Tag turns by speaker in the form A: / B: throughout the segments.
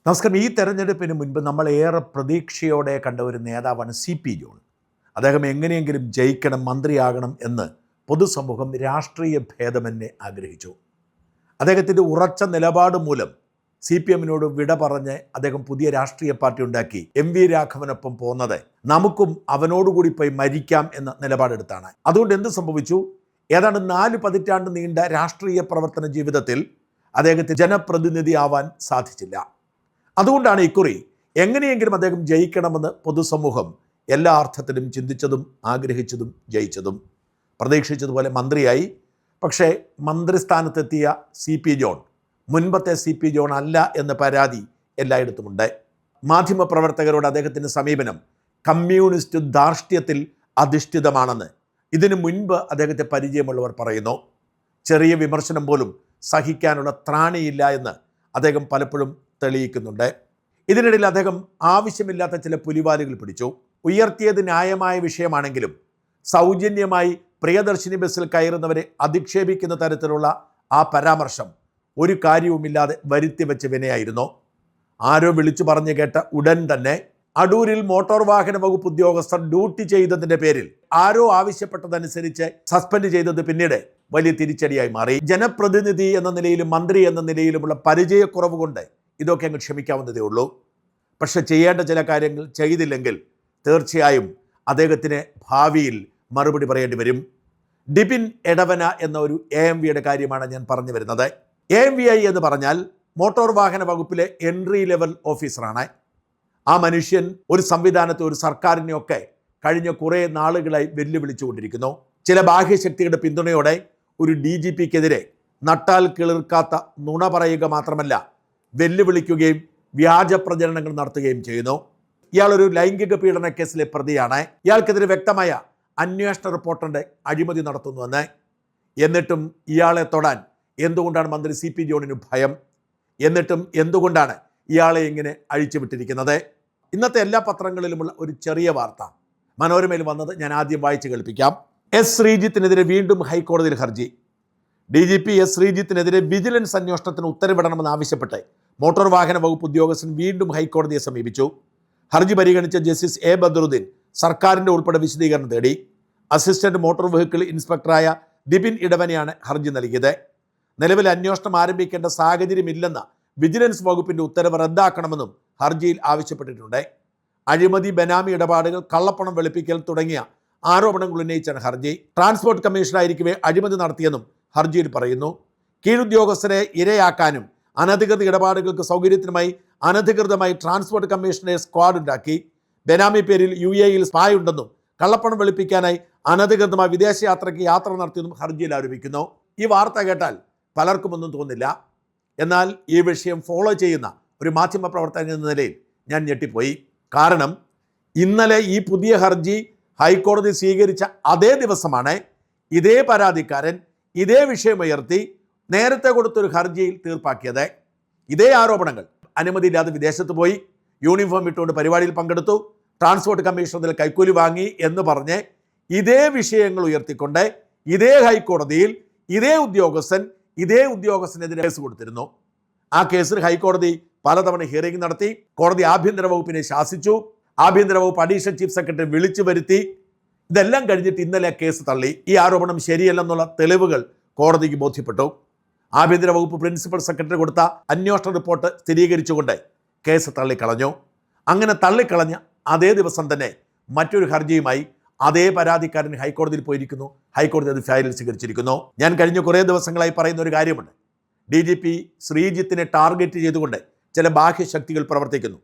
A: നമസ്കാരം. ഈ തെരഞ്ഞെടുപ്പിന് മുൻപ് നമ്മൾ ഏറെ പ്രതീക്ഷയോടെ കണ്ട ഒരു നേതാവാണ് CP ജോൺ. അദ്ദേഹം എങ്ങനെയെങ്കിലും ജയിക്കണം, മന്ത്രിയാകണം എന്ന് പൊതുസമൂഹം രാഷ്ട്രീയ ഭേദമന്യേ ആഗ്രഹിച്ചു. അദ്ദേഹത്തിൻ്റെ ഉറച്ച നിലപാട് മൂലം CPM-നോട് വിട പറഞ്ഞ് അദ്ദേഹം പുതിയ രാഷ്ട്രീയ പാർട്ടി ഉണ്ടാക്കി MV രാഘവനൊപ്പം പോകുന്നത് നമുക്കും അവനോടുകൂടി പോയി മരിക്കാം എന്ന നിലപാടെടുത്താണ്. അതുകൊണ്ട് എന്ത് സംഭവിച്ചു? ഏതാണ്ട് 4 പതിറ്റാണ്ട് നീണ്ട രാഷ്ട്രീയ പ്രവർത്തന ജീവിതത്തിൽ അദ്ദേഹത്തിന് ജനപ്രതിനിധിയാവാൻ സാധിച്ചില്ല. അതുകൊണ്ടാണ് ഇക്കുറി എങ്ങനെയെങ്കിലും അദ്ദേഹം ജയിക്കണമെന്ന് പൊതുസമൂഹം എല്ലാ അർത്ഥത്തിലും ചിന്തിച്ചതും ആഗ്രഹിച്ചതും ജയിച്ചതും. പ്രതീക്ഷിച്ചതുപോലെ മന്ത്രിയായി. പക്ഷേ മന്ത്രിസ്ഥാനത്തെത്തിയ CP ജോൺ മുൻപത്തെ CP ജോൺ അല്ല എന്ന പരാതി എല്ലായിടത്തുമുണ്ട്. മാധ്യമപ്രവർത്തകരോട് അദ്ദേഹത്തിൻ്റെ സമീപനം കമ്മ്യൂണിസ്റ്റ് ധാർഷ്ട്യത്തിൽ അധിഷ്ഠിതമാണെന്ന് ഇതിനു മുൻപ് അദ്ദേഹത്തെ പരിചയമുള്ളവർ പറയുന്നു. ചെറിയ വിമർശനം പോലും സഹിക്കാനുള്ള ത്രാണിയില്ല എന്ന് അദ്ദേഹം പലപ്പോഴും തെളിയിക്കുന്നുണ്ട്. ഇതിനിടയിൽ അദ്ദേഹം ആവശ്യമില്ലാത്ത ചില പുലിവാലുകൾ പിടിച്ചു. ഉയർത്തിയത് ന്യായമായ വിഷയമാണെങ്കിലും സൗജന്യമായി പ്രിയദർശിനി ബസ്സിൽ കയറുന്നവരെ അധിക്ഷേപിക്കുന്ന തരത്തിലുള്ള ആ പരാമർശം ഒരു കാര്യവുമില്ലാതെ വരുത്തിവെച്ച വിനയായിരുന്നു. ആരോ വിളിച്ചു പറഞ്ഞു കേട്ട ഉടൻ തന്നെ അടൂരിൽ മോട്ടോർ വാഹന വകുപ്പ് ഉദ്യോഗസ്ഥർ ഡ്യൂട്ടി ചെയ്തതിൻ്റെ പേരിൽ ആരോ ആവശ്യപ്പെട്ടതനുസരിച്ച് സസ്പെൻഡ് ചെയ്തത് പിന്നീട് വലിയ തിരിച്ചടിയായി മാറി. ജനപ്രതിനിധി എന്ന നിലയിലും മന്ത്രി എന്ന നിലയിലുമുള്ള പരിചയക്കുറവ് കൊണ്ട് ഇതൊക്കെ അങ്ങ് ക്ഷമിക്കാവുന്നതേ ഉള്ളൂ. പക്ഷെ ചെയ്യേണ്ട ചില കാര്യങ്ങൾ ചെയ്തില്ലെങ്കിൽ തീർച്ചയായും അദ്ദേഹത്തിന് ഭാവിയിൽ മറുപടി പറയേണ്ടി വരും. ഡിബിൻ എടവന എന്ന ഒരു AMVയുടെ കാര്യമാണ് ഞാൻ പറഞ്ഞു വരുന്നത്. AMVI എന്ന് പറഞ്ഞാൽ മോട്ടോർ വാഹന വകുപ്പിലെ എൻട്രി ലെവൽ ഓഫീസറാണ്. ആ മനുഷ്യൻ ഒരു സംവിധാനത്തെ, ഒരു സർക്കാരിനെയൊക്കെ കഴിഞ്ഞ കുറേ നാളുകളായി വെല്ലുവിളിച്ചുകൊണ്ടിരിക്കുന്നു. ചില ബാഹ്യശക്തിയുടെ പിന്തുണയോടെ ഒരു DGPക്കെതിരെ നട്ടാൽ കിളിർക്കാത്ത നുണ പറയുക മാത്രമല്ല, വെല്ലുവിളിക്കുകയും വ്യാജ പ്രചരണങ്ങൾ നടത്തുകയും ചെയ്യുന്നു. ഇയാളൊരു ലൈംഗിക പീഡന കേസിലെ പ്രതിയാണ്. ഇയാൾക്കെതിരെ വ്യക്തമായ അന്വേഷണ റിപ്പോർട്ടിൻ്റെ അഴിമതി നടത്തുന്നുവെന്ന്. എന്നിട്ടും ഇയാളെ തൊടാൻ എന്തുകൊണ്ടാണ് മന്ത്രി CP ജോണിന് ഭയം? എന്നിട്ടും എന്തുകൊണ്ടാണ് ഇയാളെ ഇങ്ങനെ അഴിച്ചുവിട്ടിരിക്കുന്നത്? ഇന്നത്തെ എല്ലാ പത്രങ്ങളിലുമുള്ള ഒരു ചെറിയ വാർത്ത മനോരമയിൽ വന്നത് ഞാൻ ആദ്യം വായിച്ച് കേൾപ്പിക്കാം. S. ശ്രീജിത്തിനെതിരെ വീണ്ടും ഹൈക്കോടതിയിൽ ഹർജി. DGP S. ശ്രീജിത്തിനെതിരെ വിജിലൻസ് അന്വേഷണത്തിന് ഉത്തരവിടണമെന്ന് ആവശ്യപ്പെട്ട് മോട്ടോർ വാഹന വകുപ്പ് ഉദ്യോഗസ്ഥൻ വീണ്ടും ഹൈക്കോടതിയെ സമീപിച്ചു. ഹർജി പരിഗണിച്ച ജസ്റ്റിസ് A. ബദറുദ്ദീൻ സർക്കാരിൻ്റെ ഉൾപ്പെടെ വിശദീകരണം തേടി. അസിസ്റ്റന്റ് മോട്ടോർ വെഹിക്കിൾ ഇൻസ്പെക്ടറായ ഡിബിൻ ഇടവനെയാണ് ഹർജി നൽകിയത്. നിലവിൽ അന്വേഷണം ആരംഭിക്കേണ്ട സാഹചര്യമില്ലെന്ന വിജിലൻസ് വകുപ്പിൻ്റെ ഉത്തരവ് റദ്ദാക്കണമെന്നും ഹർജിയിൽ ആവശ്യപ്പെട്ടിട്ടുണ്ട്. അഴിമതി, ബനാമി ഇടപാടുകൾ, കള്ളപ്പണം വെളുപ്പിക്കൽ തുടങ്ങിയ ആരോപണങ്ങൾ ഉന്നയിച്ചാണ് ഹർജി. ട്രാൻസ്പോർട്ട് കമ്മീഷണറായിരിക്കവേ അഴിമതി നടത്തിയെന്നും ഹർജിയിൽ പറയുന്നു. കീഴുദ്യോഗസ്ഥരെ ഇരയാക്കാനും അനധികൃത ഇടപാടുകൾക്ക് സൗകര്യത്തിനുമായി അനധികൃതമായി ട്രാൻസ്പോർട്ട് കമ്മീഷണറെ സ്ക്വാഡ് ഉണ്ടാക്കി. ബനാമി പേരിൽ UAE-യിൽ സ്പായ് ഉണ്ടെന്നും കള്ളപ്പണം വെളുപ്പിക്കാനായി അനധികൃതമായി വിദേശയാത്രയ്ക്ക് യാത്ര നടത്തിയെന്നും ഹർജിയിൽ ആരോപിക്കുന്നു. ഈ വാർത്ത കേട്ടാൽ പലർക്കും ഒന്നും തോന്നില്ല. എന്നാൽ ഈ വിഷയം ഫോളോ ചെയ്യുന്ന ഒരു മാധ്യമപ്രവർത്തകൻ എന്ന നിലയിൽ ഞാൻ ഞെട്ടിപ്പോയി. കാരണം ഇന്നലെ ഈ പുതിയ ഹർജി ഹൈക്കോടതി സ്വീകരിച്ച അതേ ദിവസമാണ് ഇതേ പരാതിക്കാരൻ ഇതേ വിഷയമുയർത്തി നേരത്തെ കൊടുത്തൊരു ഹർജിയിൽ തീർപ്പാക്കിയത്. ഇതേ ആരോപണങ്ങൾ: അനുമതിയില്ലാതെ വിദേശത്ത് പോയി, യൂണിഫോം ഇട്ടുകൊണ്ട് പരിപാടിയിൽ പങ്കെടുത്തു, ട്രാൻസ്പോർട്ട് കമ്മീഷണറിൽ കൈക്കൂലി വാങ്ങി എന്ന് പറഞ്ഞ് ഇതേ വിഷയങ്ങൾ ഉയർത്തിക്കൊണ്ട് ഇതേ ഹൈക്കോടതിയിൽ ഇതേ ഉദ്യോഗസ്ഥനെതിരെ കേസ് കൊടുത്തിരുന്നു. ആ കേസിൽ ഹൈക്കോടതി പലതവണ ഹിയറിംഗ് നടത്തി. കോടതി ആഭ്യന്തര വകുപ്പിനെ ശാസിച്ചു. ആഭ്യന്തര വകുപ്പ് അഡീഷണൽ ചീഫ് സെക്രട്ടറി വിളിച്ചു വരുത്തി. ഇതെല്ലാം കഴിഞ്ഞിട്ട് ഇന്നലെ കേസ് തള്ളി. ഈ ആരോപണം ശരിയല്ലെന്നുള്ള തെളിവുകൾ കോടതിക്ക് ബോധ്യപ്പെട്ടു. ആഭ്യന്തര വകുപ്പ് പ്രിൻസിപ്പൽ സെക്രട്ടറി കൊടുത്ത അന്വേഷണ റിപ്പോർട്ട് സ്ഥിരീകരിച്ചുകൊണ്ട് കേസ് തള്ളിക്കളഞ്ഞു. അങ്ങനെ തള്ളിക്കളഞ്ഞ അതേ ദിവസം തന്നെ മറ്റൊരു ഹർജിയുമായി അതേ പരാതിക്കാരൻ ഹൈക്കോടതിയിൽ പോയിരിക്കുന്നു. ഹൈക്കോടതി അത് ഫയലിൽ സ്വീകരിച്ചിരിക്കുന്നു. ഞാൻ കഴിഞ്ഞ കുറേ ദിവസങ്ങളായി പറയുന്ന ഒരു കാര്യമുണ്ട്. DGP ശ്രീജിത്തിനെ ടാർഗറ്റ് ചെയ്തുകൊണ്ട് ചില ബാഹ്യശക്തികൾ പ്രവർത്തിക്കുന്നു.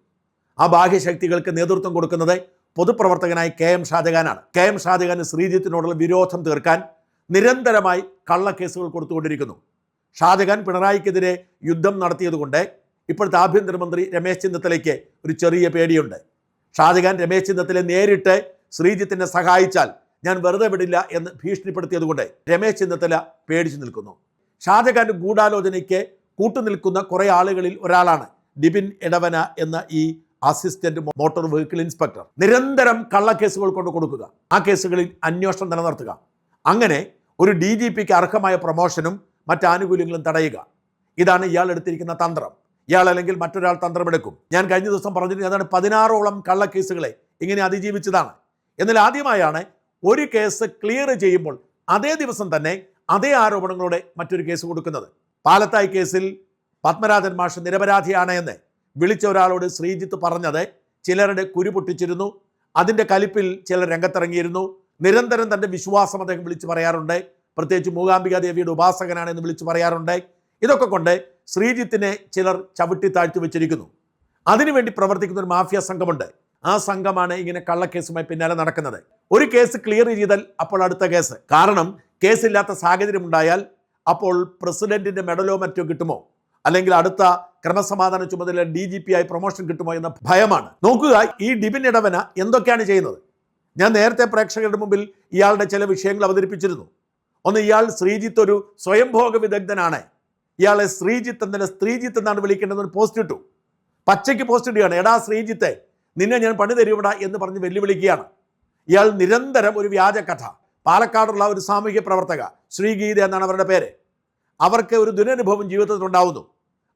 A: ആ ബാഹ്യശക്തികൾക്ക് നേതൃത്വം കൊടുക്കുന്നത് പൊതുപ്രവർത്തകനായ KM ഷാജഹാനാണ്. KM ഷാജഹാന് ശ്രീജിത്തിനോടുള്ള വിരോധം തീർക്കാൻ നിരന്തരമായി കള്ളക്കേസുകൾ കൊടുത്തുകൊണ്ടിരിക്കുന്നു. ഷാജഹാൻ പിണറായിക്കെതിരെ യുദ്ധം നടത്തിയതുകൊണ്ട് ഇപ്പോഴത്തെ ആഭ്യന്തരമന്ത്രി രമേശ് ചെന്നിത്തലയ്ക്ക് ഒരു ചെറിയ പേടിയുണ്ട്. ഷാജഹാൻ രമേശ് ചെന്നിത്തലയെ നേരിട്ട് ശ്രീജിത്തിനെ സഹായിച്ചാൽ ഞാൻ വെറുതെ വിടില്ല എന്ന് ഭീഷണിപ്പെടുത്തിയതുകൊണ്ട് രമേശ് ചെന്നിത്തല പേടിച്ചു നിൽക്കുന്നു. ഷാജഹാന്റെ ഗൂഢാലോചനയ്ക്ക് കൂട്ടുനിൽക്കുന്ന കുറേ ആളുകളിൽ ഒരാളാണ് ഡിബിൻ എടവന എന്ന ഈ അസിസ്റ്റന്റ് മോട്ടോർ വെഹിക്കിൾ ഇൻസ്പെക്ടർ. നിരന്തരം കള്ളക്കേസുകൾ കൊണ്ട് കൊടുക്കുക, ആ കേസുകളിൽ അന്വേഷണം നിലനിർത്തുക. അങ്ങനെ ഒരു DGPക്ക് അർഹമായ പ്രൊമോഷനും മറ്റാനുകൂല്യങ്ങളും തടയുക. ഇതാണ് ഇയാൾ എടുത്തിരിക്കുന്ന തന്ത്രം. ഇയാൾ അല്ലെങ്കിൽ മറ്റൊരാൾ തന്ത്രമെടുക്കും. ഞാൻ കഴിഞ്ഞ ദിവസം പറഞ്ഞിട്ട് അതാണ് 16ഓളം കള്ളക്കേസുകളെ ഇങ്ങനെ അതിജീവിച്ചതാണ്. എന്നാൽ ആദ്യമായാണ് ഒരു കേസ് ക്ലിയർ ചെയ്യുമ്പോൾ അതേ ദിവസം തന്നെ അതേ ആരോപണങ്ങളോടെ മറ്റൊരു കേസ് കൊടുക്കുന്നത്. പാലത്തായി കേസിൽ പത്മരാജൻ മാഷ് നിരപരാധിയാണ് എന്ന് വിളിച്ച ഒരാളോട് ശ്രീജിത്ത് പറഞ്ഞത് ചിലരുടെ കുരു പൊട്ടിച്ചിരുന്നു. അതിൻ്റെ കലിപ്പിൽ ചിലർ രംഗത്തിറങ്ങിയിരുന്നു. നിരന്തരം തൻ്റെ വിശ്വാസം അദ്ദേഹം വിളിച്ചു പറയാറുണ്ട്. പ്രത്യേകിച്ച് മൂകാംബിക ദേവിയുടെ ഉപാസകനാണെന്ന് വിളിച്ചു പറയാറുണ്ട്. ഇതൊക്കെ കൊണ്ട് ശ്രീജിത്തിനെ ചിലർ ചവിട്ടി താഴ്ത്തി വെച്ചിരിക്കുന്നു. അതിനുവേണ്ടി പ്രവർത്തിക്കുന്ന ഒരു മാഫിയ സംഘമുണ്ട്. ആ സംഘമാണ് ഇങ്ങനെ കള്ളക്കേസുമായി പിന്നാലെ നടക്കുന്നത്. ഒരു കേസ് ക്ലിയർ ചെയ്താൽ അപ്പോൾ അടുത്ത കേസ്. കാരണം കേസില്ലാത്ത സാഹചര്യം ഉണ്ടായാൽ അപ്പോൾ പ്രസിഡന്റിന്റെ മെഡലോ മറ്റോ കിട്ടുമോ, അല്ലെങ്കിൽ അടുത്ത ക്രമസമാധാന ചുമതല DGP ആയി പ്രൊമോഷൻ കിട്ടുമോ എന്ന ഭയമാണ്. നോക്കുക, ഈ ഡിബിൻ ഇടവന എന്തൊക്കെയാണ് ചെയ്യുന്നത്. ഞാൻ നേരത്തെ പ്രേക്ഷകരുടെ മുമ്പിൽ ഇയാളുടെ ചില വിഷയങ്ങൾ അവതരിപ്പിച്ചിരുന്നു. ഒന്ന്, ഇയാൾ ശ്രീജിത്ത് ഒരു സ്വയംഭോഗ വിദഗ്ധനാണ്, ഇയാളെ ശ്രീജിത്ത് എന്നല്ല സ്ത്രീജിത്ത് എന്നാണ് വിളിക്കേണ്ടതെന്ന് പോസ്റ്റ് ഇട്ടു. പച്ചയ്ക്ക് പോസ്റ്റ് ഇടുകയാണ്. എടാ ശ്രീജിത്തെ, നിന്നെ ഞാൻ പണി തരുവിടാ എന്ന് പറഞ്ഞ് വെല്ലുവിളിക്കുകയാണ്. ഇയാൾ നിരന്തരം ഒരു വ്യാജ കഥ. പാലക്കാടുള്ള ഒരു സാമൂഹ്യ പ്രവർത്തക, ശ്രീഗീത എന്നാണ് അവരുടെ പേര്, അവർക്ക് ഒരു ദുരനുഭവം ജീവിതത്തിൽ ഉണ്ടാവുന്നു.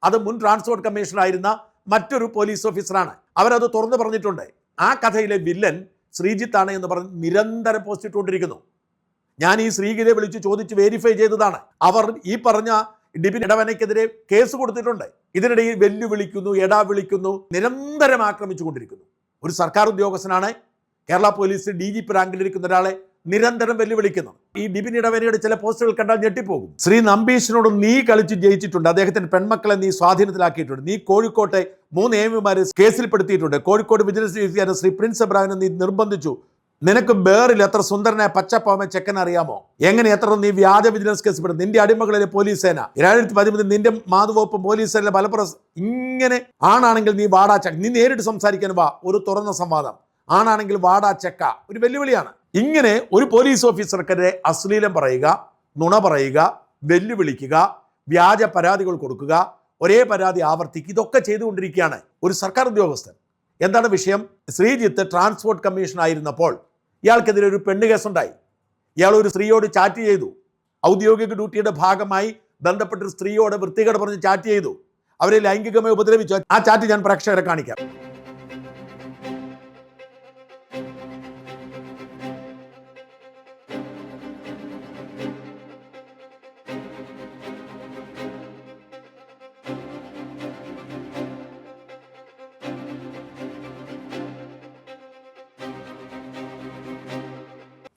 A: അത് മുൻ ട്രാൻസ്പോർട്ട് കമ്മീഷണറായിരുന്ന മറ്റൊരു പോലീസ് ഓഫീസറാണ്. അവരത് തുറന്നു പറഞ്ഞിട്ടുണ്ട്. ആ കഥയിലെ വില്ലൻ ശ്രീജിത്താണ് എന്ന് പറഞ്ഞ് നിരന്തരം പോസ്റ്റ് ഇട്ടുകൊണ്ടിരിക്കുന്നു. ഞാൻ ഈ ശ്രീഗീതയെ വിളിച്ച് ചോദിച്ച് വെരിഫൈ ചെയ്തതാണ്. അവർ ഈ പറഞ്ഞ ഡിബിൻ ഇടവനയ്ക്കെതിരെ കേസ് കൊടുത്തിട്ടുണ്ട്. ഇതിനിടയിൽ വെല്ലുവിളിക്കുന്നു, എടാ വിളിക്കുന്നു, നിരന്തരം ആക്രമിച്ചുകൊണ്ടിരിക്കുന്നു. ഒരു സർക്കാർ ഉദ്യോഗസ്ഥനാണ്, കേരള പോലീസ് DGP റാങ്കിലിരിക്കുന്ന ഒരാളെ നിരന്തരം വെല്ലുവിളിക്കുന്നു. ഈ ഡിബിൻ ഇടവനയുടെ ചില പോസ്റ്റുകൾ കണ്ടാൽ ഞെട്ടിപ്പോകും. ശ്രീ നമ്പീഷിനോട് നീ കളിച്ച് ജയിച്ചിട്ടുണ്ട്, അദ്ദേഹത്തിന്റെ പെൺമക്കളെ നീ സ്വാധീനത്തിലാക്കിയിട്ടുണ്ട്, നീ കോഴിക്കോട്ടെ 3 AMമാരെ കേസിൽപ്പെടുത്തിയിട്ടുണ്ട്, കോഴിക്കോട് വിജിലൻസ് ശ്രീ പ്രിൻസ് എബ്രാഹിമിനെ നീ നിർബന്ധിച്ചു, നിനക്ക് ബേറിൽ എത്ര സുന്ദരനായ പച്ചപ്പാമ ചെക്കൻ അറിയാമോ, എങ്ങനെ എത്ര നീ വ്യാജ വിജിലൻസ് കേസ് പെടും, നിന്റെ അടിമകളിലെ പോലീസ് സേന 2013 നിന്റെ മാതൃവകുപ്പ് പോലീസ് സേനയിലെ ഫലപ്രദ, ഇങ്ങനെ ആണാണെങ്കിൽ നീ വാടാ ചക്ക, നീ നേരിട്ട് സംസാരിക്കാൻ വാ, ഒരു തുറന്ന സംവാദം, ആണാണെങ്കിൽ വാടാ ചക്ക, ഒരു വെല്ലുവിളിയാണ്. ഇങ്ങനെ ഒരു പോലീസ് ഓഫീസർക്കെതിരെ അശ്ലീലം പറയുക, നുണ പറയുക, വെല്ലുവിളിക്കുക, വ്യാജ പരാതികൾ കൊടുക്കുക, ഒരേ പരാതി ആവർത്തിക്കുക, ഇതൊക്കെ ചെയ്തുകൊണ്ടിരിക്കുകയാണ് ഒരു സർക്കാർ ഉദ്യോഗസ്ഥൻ. എന്താണ് വിഷയം? ശ്രീജിത്ത് ട്രാൻസ്പോർട്ട് കമ്മീഷൻ ആയിരുന്നപ്പോൾ ഇയാൾക്കെതിരെ ഒരു പെണ്ണ് കേസുണ്ടായി. ഇയാൾ ഒരു സ്ത്രീയോട് ചാറ്റ് ചെയ്തു. ഔദ്യോഗിക ഡ്യൂട്ടിയുടെ ഭാഗമായി ബന്ധപ്പെട്ടൊരു സ്ത്രീയോട് വൃത്തികേട് പറഞ്ഞ് ചാറ്റ് ചെയ്തു. അവരെ ലൈംഗികമായി ഉപദ്രവിച്ചു. ആ ചാറ്റ് ഞാൻ പ്രേക്ഷകരെ കാണിക്കാം.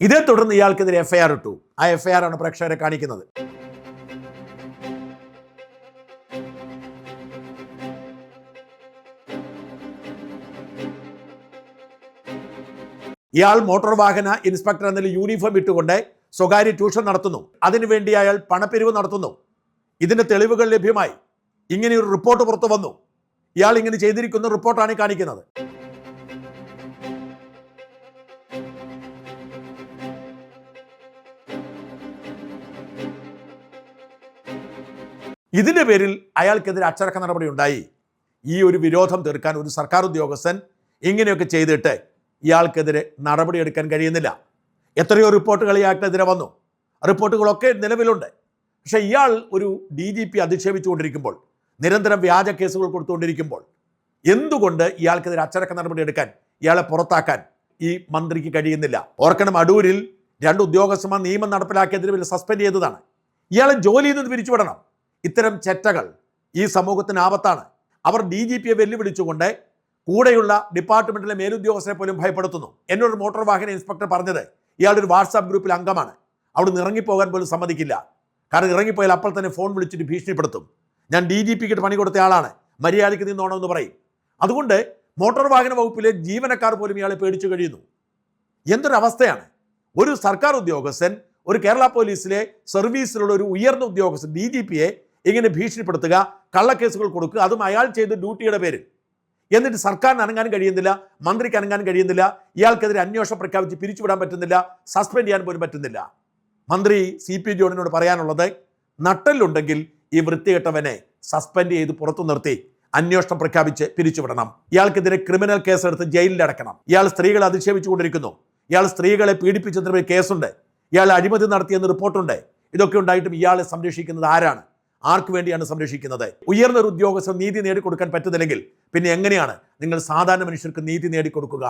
A: ഇതേ തുടർന്ന് ഇയാൾക്കെതിരെ FIR ഇട്ടു. ആ FIR ആണ് പ്രേക്ഷകരെ കാണിക്കുന്നത്. ഇയാൾ മോട്ടോർ വാഹന ഇൻസ്പെക്ടർ എന്ന യൂണിഫോം ഇട്ടുകൊണ്ട് സ്വകാര്യ ട്യൂഷൻ നടത്തുന്നു. അതിനുവേണ്ടി അയാൾ പണപ്പിരിവ് നടത്തുന്നു. ഇതിന്റെ തെളിവുകൾ ലഭ്യമായി. ഇങ്ങനെ ഒരു റിപ്പോർട്ട് പുറത്തു വന്നു. ഇയാൾ ഇങ്ങനെ ചെയ്തിരിക്കുന്ന റിപ്പോർട്ടാണ് കാണിക്കുന്നത്. ഇതിന്റെ പേരിൽ അയാൾക്കെതിരെ അച്ചടക്ക നടപടി ഉണ്ടായി. ഈ ഒരു വിരോധം തീർക്കാൻ ഒരു സർക്കാർ ഉദ്യോഗസ്ഥൻ ഇങ്ങനെയൊക്കെ ചെയ്തിട്ട് ഇയാൾക്കെതിരെ നടപടിയെടുക്കാൻ കഴിയുന്നില്ല. എത്രയോ റിപ്പോർട്ടുകൾ ഇയാൾക്കെതിരെ വന്നു. റിപ്പോർട്ടുകളൊക്കെ നിലവിലുണ്ട്. പക്ഷേ ഇയാൾ ഒരു DGP അധിക്ഷേപിച്ചുകൊണ്ടിരിക്കുമ്പോൾ, നിരന്തരം വ്യാജ കേസുകൾ കൊടുത്തുകൊണ്ടിരിക്കുമ്പോൾ എന്തുകൊണ്ട് ഇയാൾക്കെതിരെ അച്ചടക്ക നടപടി എടുക്കാൻ, ഇയാളെ പുറത്താക്കാൻ ഈ മന്ത്രിക്ക് കഴിയുന്നില്ല? ഓർക്കണം, അടൂരിൽ 2 ഉദ്യോഗസ്ഥന്മാർ നിയമം നടപ്പിലാക്കിയതിന് സസ്പെൻഡ് ചെയ്തതാണ്. ഇയാളെ ജോലിയിൽ നിന്ന് പിരിച്ചുവിടണം. ഇത്തരം ചെറ്റകൾ ഈ സമൂഹത്തിന് ആപത്താണ്. അവർ DGPയെ വെല്ലുവിളിച്ചുകൊണ്ട് കൂടെയുള്ള ഡിപ്പാർട്ട്മെന്റിലെ മേലുദ്യോഗസ്ഥരെ പോലും ഭയപ്പെടുത്തുന്നു. എന്നോട് മോട്ടോർ വാഹന ഇൻസ്പെക്ടർ പറഞ്ഞത് ഇയാളൊരു വാട്സാപ്പ് ഗ്രൂപ്പിൽ അംഗമാണ്. അവിടെ നിന്ന് ഇറങ്ങിപ്പോകാൻ പോലും സമ്മതിക്കില്ല. കാരണം ഇറങ്ങിപ്പോയാൽ അപ്പോൾ തന്നെ ഫോൺ വിളിച്ചിട്ട് ഭീഷണിപ്പെടുത്തും. ഞാൻ DGPക്ക് പണി കൊടുത്ത ആളാണ്, മര്യാദയ്ക്ക് നിന്നോണമെന്ന് പറയും. അതുകൊണ്ട് മോട്ടോർ വാഹന വകുപ്പിലെ ജീവനക്കാർ പോലും ഇയാളെ പേടിച്ചു കഴിയുന്നു. എന്തൊരവസ്ഥയാണ്! ഒരു സർക്കാർ ഉദ്യോഗസ്ഥൻ, ഒരു കേരള പോലീസിലെ സർവീസിലുള്ള ഒരു ഉയർന്ന ഉദ്യോഗസ്ഥൻ DGPയെ ഇങ്ങനെ ഭീഷണിപ്പെടുത്തുക, കള്ളക്കേസുകൾ കൊടുക്കുക, അതും അയാൾ ചെയ്ത ഡ്യൂട്ടിയുടെ പേരിൽ. എന്നിട്ട് സർക്കാരിന് അനങ്ങാൻ കഴിയുന്നില്ല, മന്ത്രിക്ക് അനങ്ങാൻ കഴിയുന്നില്ല, ഇയാൾക്കെതിരെ അന്വേഷണം പ്രഖ്യാപിച്ച് പിരിച്ചുവിടാൻ പറ്റുന്നില്ല, സസ്പെൻഡ് ചെയ്യാൻ പോലും പറ്റുന്നില്ല. മന്ത്രി CP ജോണിനോട് പറയാനുള്ളത്, നട്ടലുണ്ടെങ്കിൽ ഈ വൃത്തികെട്ടവനെ സസ്പെൻഡ് ചെയ്ത് പുറത്തു നിർത്തി അന്വേഷണം പ്രഖ്യാപിച്ച് പിരിച്ചുവിടണം. ഇയാൾക്കെതിരെ ക്രിമിനൽ കേസെടുത്ത് ജയിലിൽ അടക്കണം. ഇയാൾ സ്ത്രീകളെ അധിക്ഷേപിച്ചുകൊണ്ടിരിക്കുന്നു. ഇയാൾ സ്ത്രീകളെ പീഡിപ്പിച്ചതിന് കേസുണ്ട്. ഇയാൾ അഴിമതി നടത്തിയെന്ന് റിപ്പോർട്ടുണ്ട്. ഇതൊക്കെ ഉണ്ടായിട്ടും ഇയാളെ സംരക്ഷിക്കുന്നത് ആരാണ്? ആർക്ക് വേണ്ടിയാണ് സംരക്ഷിക്കുന്നത്? ഉയർന്നൊരു ഉദ്യോഗസ്ഥർ നീതി നേടിക്കൊടുക്കാൻ പറ്റുന്നില്ലെങ്കിൽ പിന്നെ എങ്ങനെയാണ് നിങ്ങൾ സാധാരണ മനുഷ്യർക്ക് നീതി നേടിക്കൊടുക്കുക?